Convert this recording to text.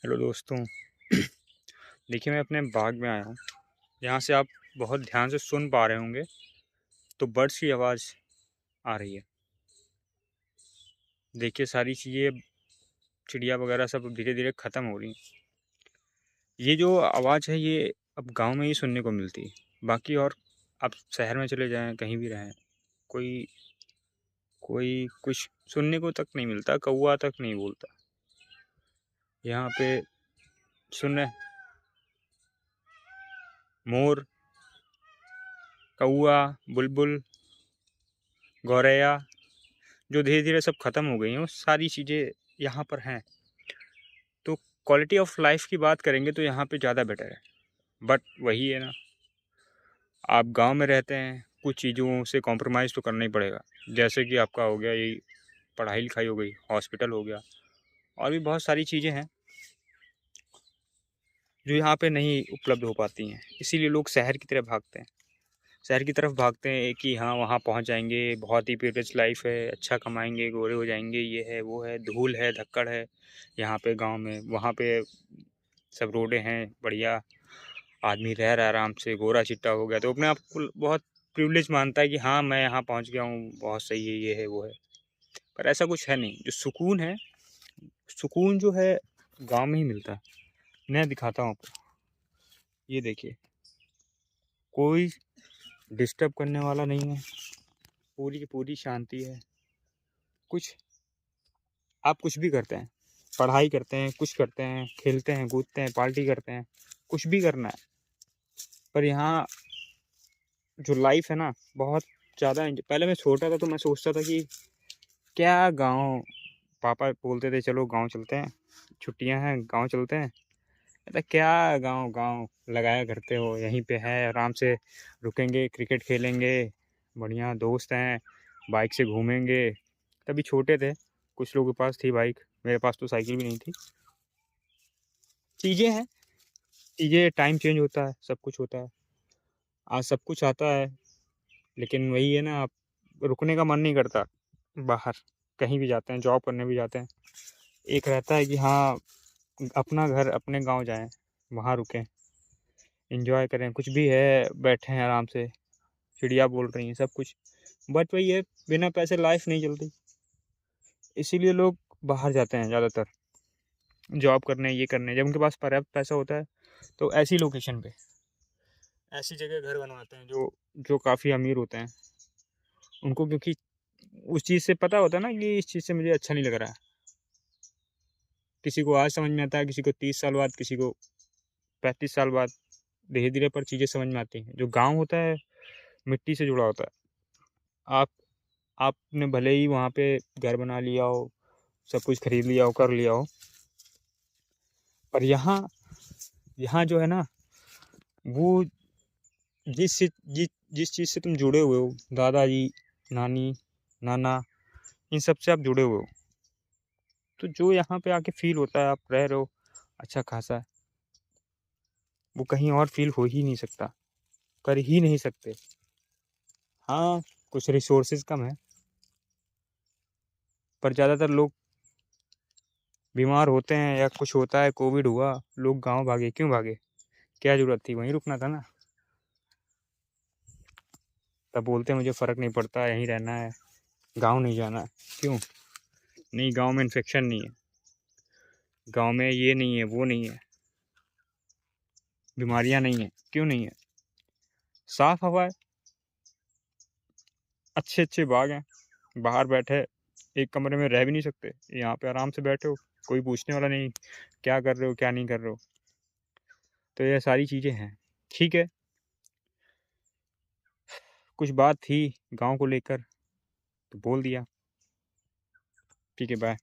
Hello दोस्तों। देखिए, मैं अपने बाग में आया हूँ। यहाँ से आप बहुत ध्यान से सुन पा रहे होंगे, तो बर्ड्स की आवाज़ आ रही है। देखिए, सारी चीज़ें, चिड़िया वगैरह सब धीरे धीरे ख़त्म हो रही हैं। ये जो आवाज़ है, ये अब गांव में ही सुनने को मिलती है। बाकी और आप शहर में चले जाएं, कहीं भी रहें, कोई कोई कुछ सुनने को तक नहीं मिलता। कौवा तक नहीं बोलता। यहाँ पे सुन रहे, मोर, कौवा, बुलबुल, गौरैया, जो धीरे धीरे सब ख़त्म हो गई हैं, वो सारी चीज़ें यहाँ पर हैं। तो क्वालिटी ऑफ लाइफ की बात करेंगे तो यहाँ पे ज़्यादा बेटर है। बट वही है ना, आप गांव में रहते हैं, कुछ चीज़ों से कॉम्प्रोमाइज़ तो करना ही पड़ेगा। जैसे कि आपका हो गया यही, पढ़ाई लिखाई हो गई, हॉस्पिटल हो गया, और भी बहुत सारी चीज़ें हैं जो यहाँ पे नहीं उपलब्ध हो पाती हैं। इसीलिए लोग शहर की तरफ भागते हैं। शहर की तरफ भागते हैं कि हाँ, वहाँ पहुँच जाएंगे, बहुत ही प्रिविलेज लाइफ है, अच्छा कमाएंगे, गोरे हो जाएंगे, ये है वो है, धूल है, धक्कड़ है। यहाँ पे गांव में, वहाँ पे सब रोडें हैं बढ़िया, आदमी रह रहा है आराम से, गोरा चिट्टा हो गया तो अपने आप को बहुत प्रिविलेज मानता है कि हाँ, मैं यहाँ पहुँच गया हूँ, बहुत सही है, ये है वो है। पर ऐसा कुछ है नहीं। जो सुकून है, सुकून जो है गांव में ही मिलता है। मैं दिखाता हूँ आपको। ये देखिए, कोई डिस्टर्ब करने वाला नहीं है, पूरी की पूरी शांति है। कुछ आप कुछ भी करते हैं, पढ़ाई करते हैं, कुछ करते हैं, खेलते हैं, कूदते हैं, पार्टी करते हैं, कुछ भी करना है, पर यहाँ जो लाइफ है ना, बहुत ज़्यादा पहले मैं छोटा था तो मैं सोचता था कि क्या गांव, पापा बोलते थे चलो गांव चलते हैं, छुट्टियां हैं गांव चलते हैं। कहता क्या गांव, गांव लगाया करते हो, यहीं पे है आराम से, रुकेंगे, क्रिकेट खेलेंगे, बढ़िया दोस्त हैं, बाइक से घूमेंगे। तभी छोटे थे, कुछ लोगों के पास थी बाइक, मेरे पास तो साइकिल भी नहीं थी। चीज़ें हैं, चीज़ें, टाइम चेंज होता है, सब कुछ होता है। आज सब कुछ आता है, लेकिन वही है ना, आप रुकने का मन नहीं करता। बाहर कहीं भी जाते हैं, जॉब करने भी जाते हैं, एक रहता है कि हाँ, अपना घर, अपने गांव जाएं, वहाँ रुकें, एंजॉय करें, कुछ भी है, बैठे हैं आराम से, चिड़िया बोल रही हैं, सब कुछ। बट वही है, बिना पैसे लाइफ नहीं चलती। इसीलिए लोग बाहर जाते हैं ज़्यादातर, जॉब करने, ये करने। जब उनके पास पर्याप्त पैसा होता है तो ऐसी लोकेशन पे, ऐसी जगह घर बनवाते हैं जो जो काफ़ी अमीर होते हैं। उनको क्योंकि उस चीज़ से पता होता है ना कि इस चीज़ से मुझे अच्छा नहीं लग रहा है। किसी को आज समझ में आता है, किसी को 30 साल बाद, किसी को 35 साल बाद, धीरे धीरे पर चीज़ें समझ में आती हैं। जो गांव होता है, मिट्टी से जुड़ा होता है। आप आपने भले ही वहाँ पे घर बना लिया हो, सब कुछ खरीद लिया हो, कर लिया हो, पर यहाँ, यहाँ जो है ना, वो जिस चीज़ से तुम जुड़े हुए हो, दादाजी, नानी, नाना, इन सब से आप जुड़े हुए हो, तो जो यहाँ पे आके फील होता है, आप रह रहे हो अच्छा खासा, वो कहीं और फील हो ही नहीं सकता, कर ही नहीं सकते। हाँ, कुछ रिसोर्सेज कम है, पर ज़्यादातर लोग बीमार होते हैं या कुछ होता है, कोविड हुआ, लोग गांव भागे। क्यों भागे? क्या ज़रूरत थी, वहीं रुकना था ना। तब बोलते हैं मुझे फ़र्क नहीं पड़ता, यहीं रहना है, गांव नहीं जाना। क्यों नहीं? गांव में इन्फेक्शन नहीं है, गांव में ये नहीं है, वो नहीं है, बीमारियां नहीं है। क्यों नहीं है? साफ हवा है, अच्छे अच्छे बाग हैं, बाहर बैठे, एक कमरे में रह भी नहीं सकते, यहाँ पे आराम से बैठे हो, कोई पूछने वाला नहीं क्या कर रहे हो, क्या नहीं कर रहे हो। तो ये सारी चीज़ें हैं। ठीक है, कुछ बात थी गांव को लेकर तो बोल दिया। ठीक है, बाय।